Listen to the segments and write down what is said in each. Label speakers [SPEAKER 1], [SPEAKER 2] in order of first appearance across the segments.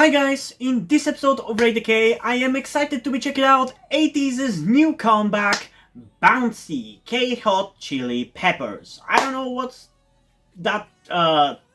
[SPEAKER 1] Hi guys, in this episode of RayDK, I am excited to be checking out ATEEZ'S new comeback, BOUNCY, KHOT Chili Peppers. I don't know what's that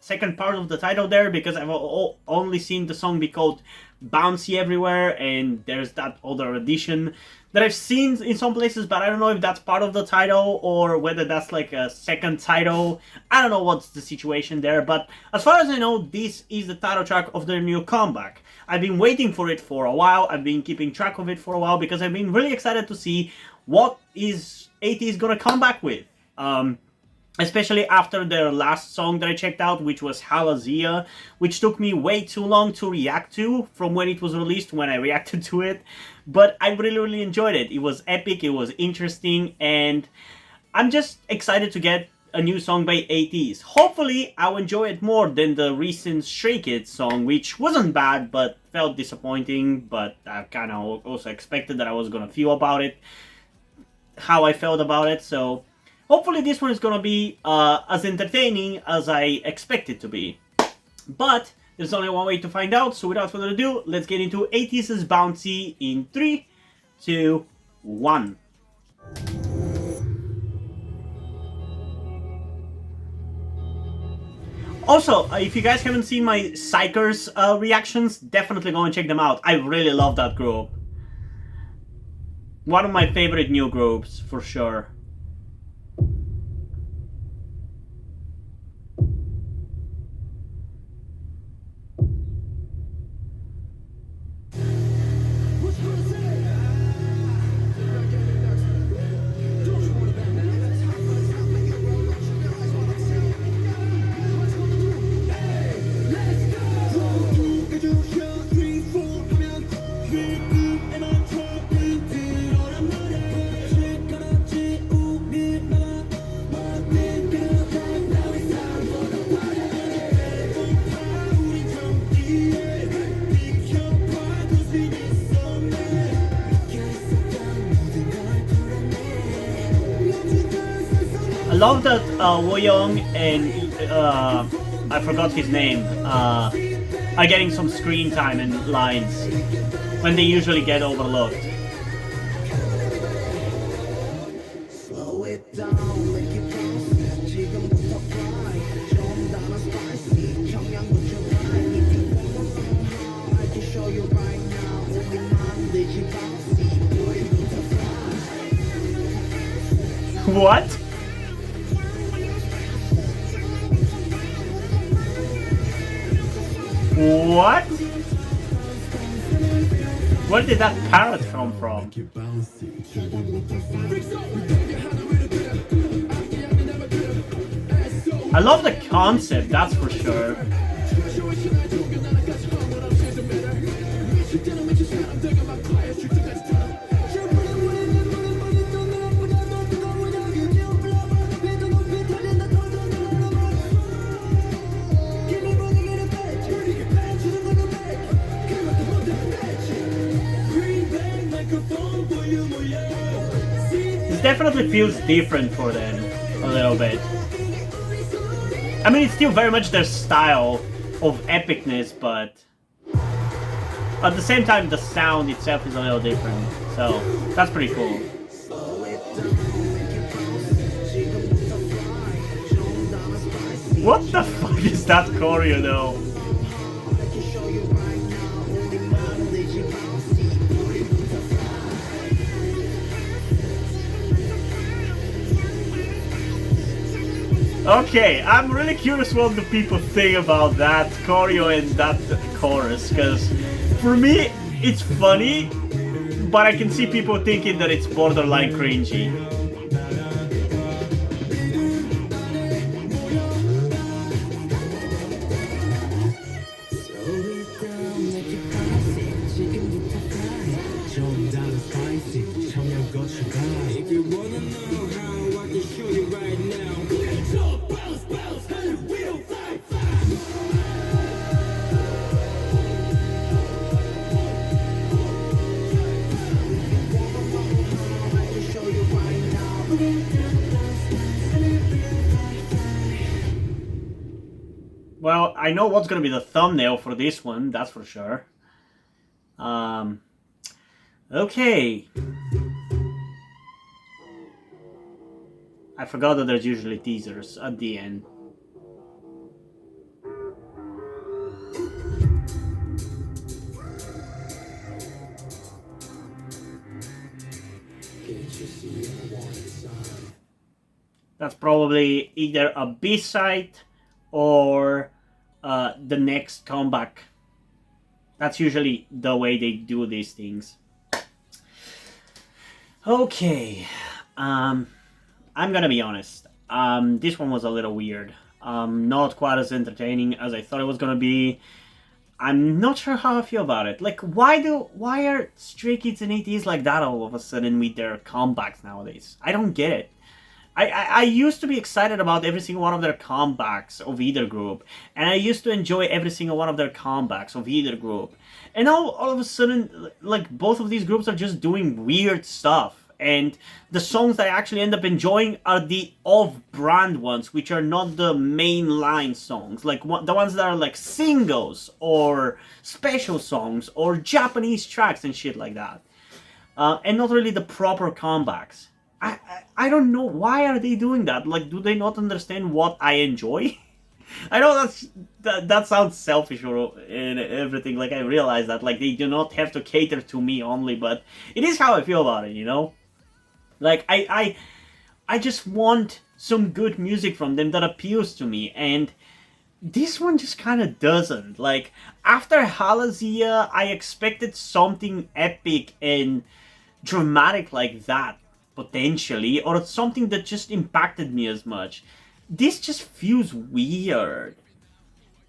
[SPEAKER 1] second part of the title there, because I've only seen the song be called Bouncy everywhere, and there's that other edition that I've seen in some places, but I don't know if that's part of the title or whether that's like a second title. I don't know what's the situation there, but as far as I know, this is the title track of their new comeback. I've been waiting for it for a while. I've been keeping track of it for a while because I've been really excited to see what is ATEEZ gonna come back with. Especially after their last song that I checked out, which was Halazia, which took me way too long to react to from when it was released, when I reacted to it. But I really enjoyed it. It was epic, it was interesting, and I'm just excited to get a new song by ATEEZ. Hopefully, I'll enjoy it more than the recent Stray Kids song, which wasn't bad, but felt disappointing, but I kind of also expected that I was gonna feel about it, how I felt about it, so hopefully this one is gonna be as entertaining as I expect it to be. But there's only one way to find out, so without further ado, let's get into ATEEZ'S Bouncy in 3, 2, 1. Also, if you guys haven't seen my Psychers reactions, definitely go and check them out. I really love that group. One of my favorite new groups, for sure. I love that Woyoung and I forgot his name are getting some screen time and lines when they usually get overlooked. What? What? Where did that parrot come from? I love the concept, that's for sure. This definitely feels different for them, a little bit. I mean, it's still very much their style of epicness, but at the same time, the sound itself is a little different, so that's pretty cool. What the fuck is that choreo, though? Okay, I'm really curious what the people think about that choreo and that chorus, because for me, it's funny, but I can see people thinking that it's borderline cringy. Well, I know what's gonna be the thumbnail for this one, that's for sure. Okay. I forgot that there's usually teasers at the end. That's probably either a B-side or the next comeback. That's usually the way they do these things. Okay, I'm gonna be honest. This one was a little weird. Not quite as entertaining as I thought it was gonna be. I'm not sure how I feel about it. Like, why are Stray Kids and ATEEZ like that all of a sudden with their comebacks nowadays? I don't get it. I used to be excited about every single one of their comebacks of either group, and I used to enjoy every single one of their comebacks of either group. And now all of a sudden, like, both of these groups are just doing weird stuff, and the songs that I actually end up enjoying are the off-brand ones, which are not the mainline songs, like the ones that are like singles or special songs or Japanese tracks and shit like that, and not really the proper comebacks. I don't know, why are they doing that? Like, do they not understand what I enjoy? I know that sounds selfish and everything, like, I realize that, like, they do not have to cater to me only, but it is how I feel about it, you know? Like, I just want some good music from them that appeals to me, and this one just kind of doesn't. Like, after Halazia, I expected something epic and dramatic like that, potentially, or something that just impacted me as much. This just feels weird.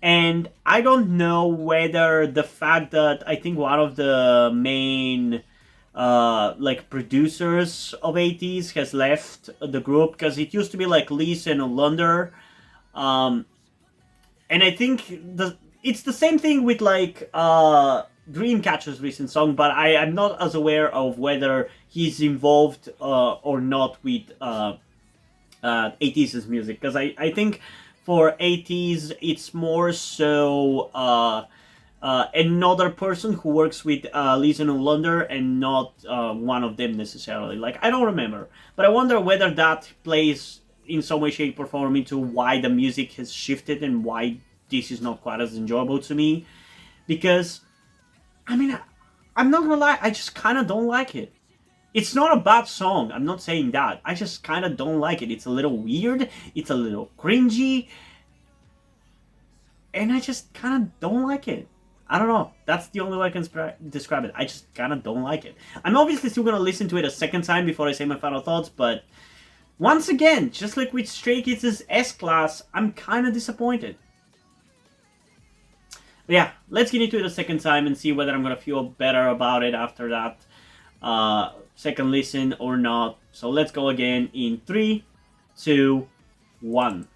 [SPEAKER 1] And I don't know whether the fact that I think one of the main like producers of ATEEZ has left the group, because it used to be like Lisa and Olunder, and I think it's the same thing with like Dreamcatcher's recent song, but I'm not as aware of whether he's involved or not with ATEEZ'S music, because I think for ATEEZ it's more so another person who works with Lisa and Olunder, and not one of them necessarily. Like, I don't remember, but I wonder whether that plays in some way, shape, or form into why the music has shifted and why this is not quite as enjoyable to me. Because, I mean, I'm not gonna lie, I just kind of don't like it. It's not a bad song, I'm not saying that. I just kind of don't like it. It's a little weird, it's a little cringy, and I just kind of don't like it. I don't know, that's the only way I can describe it. I just kind of don't like it. I'm obviously still gonna listen to it a second time before I say my final thoughts, but once again, just like with Stray Kids' S-Class, I'm kind of disappointed. But yeah, let's get into it a second time and see whether I'm gonna feel better about it after that second listen or not. So let's go again in 3, 2, 1.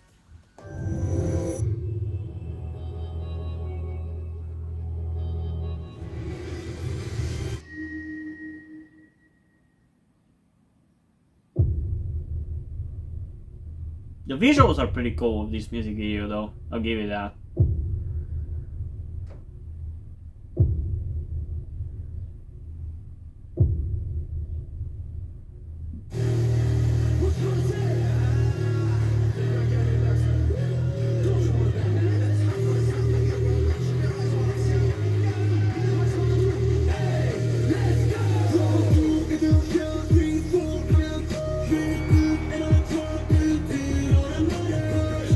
[SPEAKER 1] The visuals are pretty cool of this music video though, I'll give you that.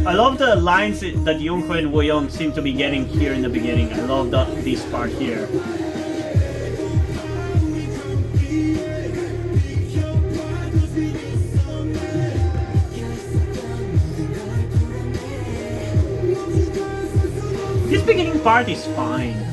[SPEAKER 1] I love the lines that Youngho and Woyoung seem to be getting here in the beginning. I love this part here. This beginning part is fine.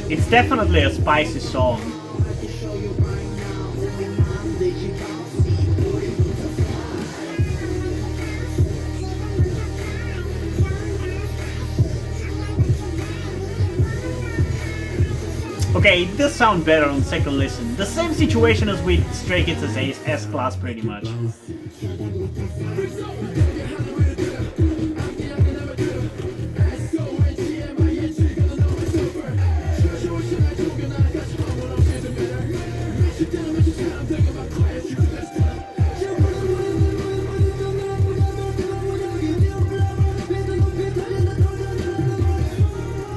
[SPEAKER 1] It's definitely a spicy song. Okay, it does sound better on second listen. The same situation as with Stray Kids' S-Class pretty much.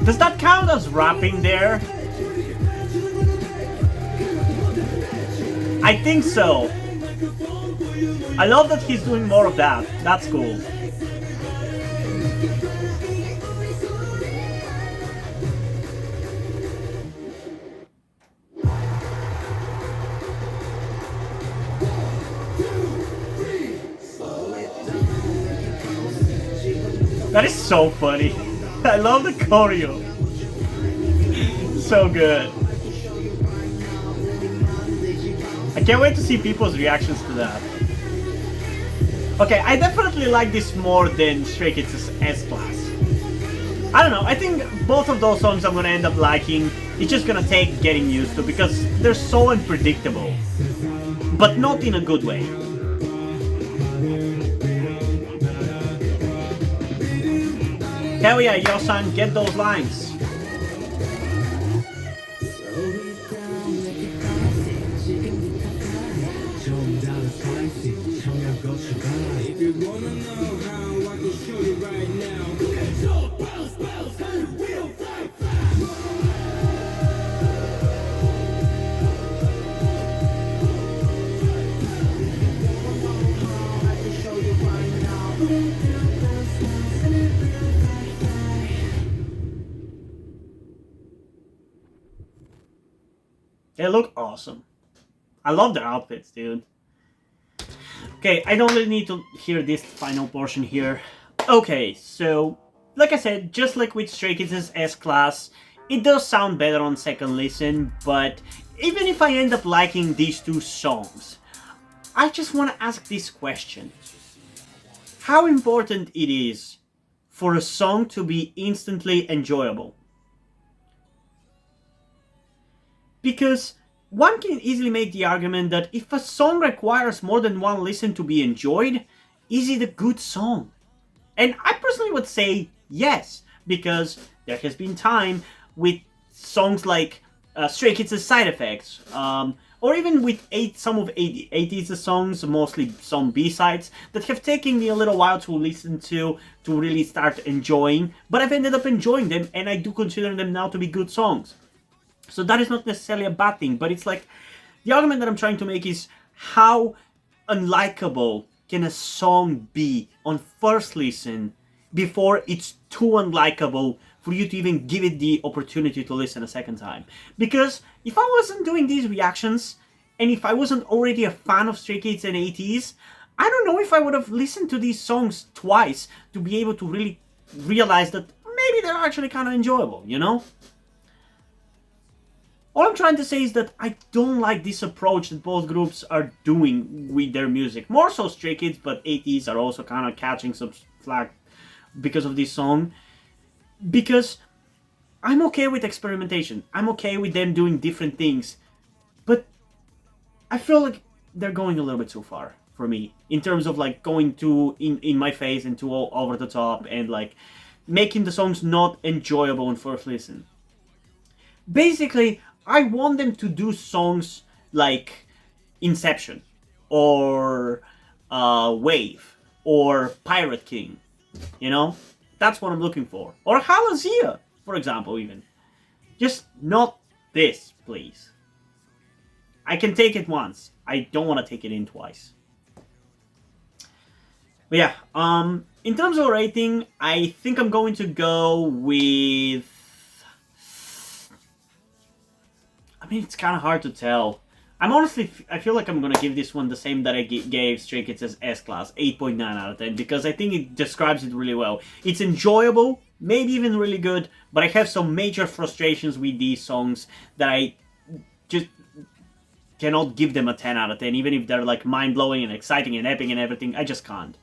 [SPEAKER 1] Does that count as rapping there? I think so. I love that he's doing more of that. That's cool. That is so funny. I love the choreo. So good. I can't wait to see people's reactions to that. Okay, I definitely like this more than Stray Kids' S-Class. I don't know, I think both of those songs I'm gonna end up liking. It's just gonna take getting used to because they're so unpredictable. But not in a good way. Hell yeah, Yo-san, get those lines.
[SPEAKER 2] If you wanna know how, I can show you right now. Let's go, bounce, bounce, hey, we'll fly fast. I can show you right now.
[SPEAKER 1] They look awesome. I love their outfits, dude. Okay, I don't really need to hear this final portion here. Okay, so, like I said, just like with Stray Kids' S-Class, it does sound better on second listen, but even if I end up liking these two songs, I just want to ask this question. How important it is for a song to be instantly enjoyable? Because one can easily make the argument that if a song requires more than one listen to be enjoyed, is it a good song? And I personally would say yes, because there has been time with songs like Stray Kids' Side Effects, or even with some of ATEEZ'S songs, mostly some B-sides, that have taken me a little while to listen to really start enjoying, but I've ended up enjoying them, and I do consider them now to be good songs. So that is not necessarily a bad thing, but it's like, the argument that I'm trying to make is how unlikable can a song be on first listen before it's too unlikable for you to even give it the opportunity to listen a second time. Because if I wasn't doing these reactions, and if I wasn't already a fan of Stray Kids and ATEEZ, I don't know if I would have listened to these songs twice to be able to really realize that maybe they're actually kind of enjoyable, you know? All I'm trying to say is that I don't like this approach that both groups are doing with their music. More so Stray Kids, but ATEEZ are also kind of catching some flack because of this song. Because I'm okay with experimentation. I'm okay with them doing different things. But I feel like they're going a little bit too far for me. In terms of like going too in my face and too over the top and like making the songs not enjoyable on first listen. Basically, I want them to do songs like Inception, or Wave, or Pirate King, you know? That's what I'm looking for. Or Halazia, for example, even. Just not this, please. I can take it once. I don't want to take it in twice. But yeah, in terms of rating, I think I'm going to go with... I mean, it's kind of hard to tell. I feel like I'm going to give this one the same that I gave Stray Kids' S-Class, 8.9 out of 10, because I think it describes it really well. It's enjoyable, maybe even really good, but I have some major frustrations with these songs that I just cannot give them a 10 out of 10, even if they're like mind-blowing and exciting and epic and everything. I just can't.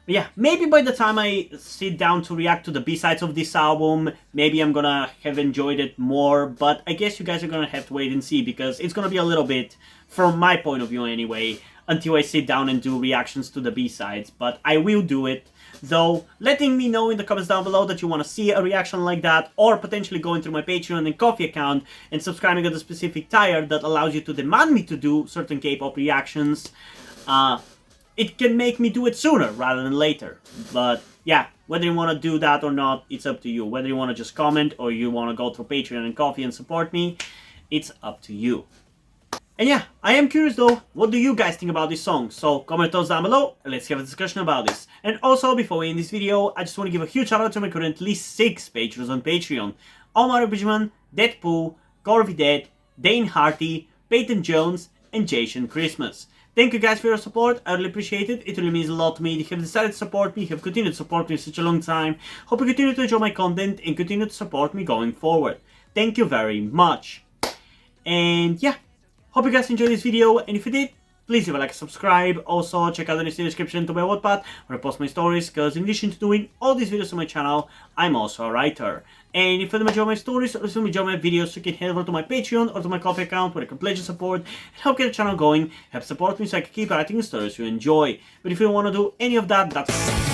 [SPEAKER 1] But yeah, maybe by the time I sit down to react to the B-sides of this album, maybe I'm gonna have enjoyed it more, but I guess you guys are gonna have to wait and see, because it's gonna be a little bit, from my point of view anyway, until I sit down and do reactions to the B-sides, but I will do it. Though, letting me know in the comments down below that you want to see a reaction like that, or potentially going through my Patreon and Ko-fi account and subscribing at a specific tier that allows you to demand me to do certain K-pop reactions, it can make me do it sooner rather than later. But yeah, whether you want to do that or not, it's up to you. Whether you want to just comment or you want to go through Patreon and Ko-fi and support me, it's up to you. And yeah, I am curious though, what do you guys think about this song? So comment those down below and let's have a discussion about this. And also, before we end this video, I just want to give a huge shout out to my currently 6 patrons on Patreon. Omar Bridgman, Deadpool, Corby Dead, Dane Harty, Peyton Jones, and Jason Christmas. Thank you guys for your support, I really appreciate it. It really means a lot to me. You have decided to support me, you have continued to support me for such a long time. Hope you continue to enjoy my content and continue to support me going forward. Thank you very much. And yeah, hope you guys enjoyed this video, and if you did, please leave a like and subscribe. Also, check out the description to my Wattpad, where I post my stories, because in addition to doing all these videos on my channel, I'm also a writer. And if you enjoy my stories or if you enjoy my videos, you can head over to my Patreon or to my Ko-fi account, where I can pledge your support and help get the channel going, help support me so I can keep writing the stories you enjoy. But if you don't want to do any of that, that's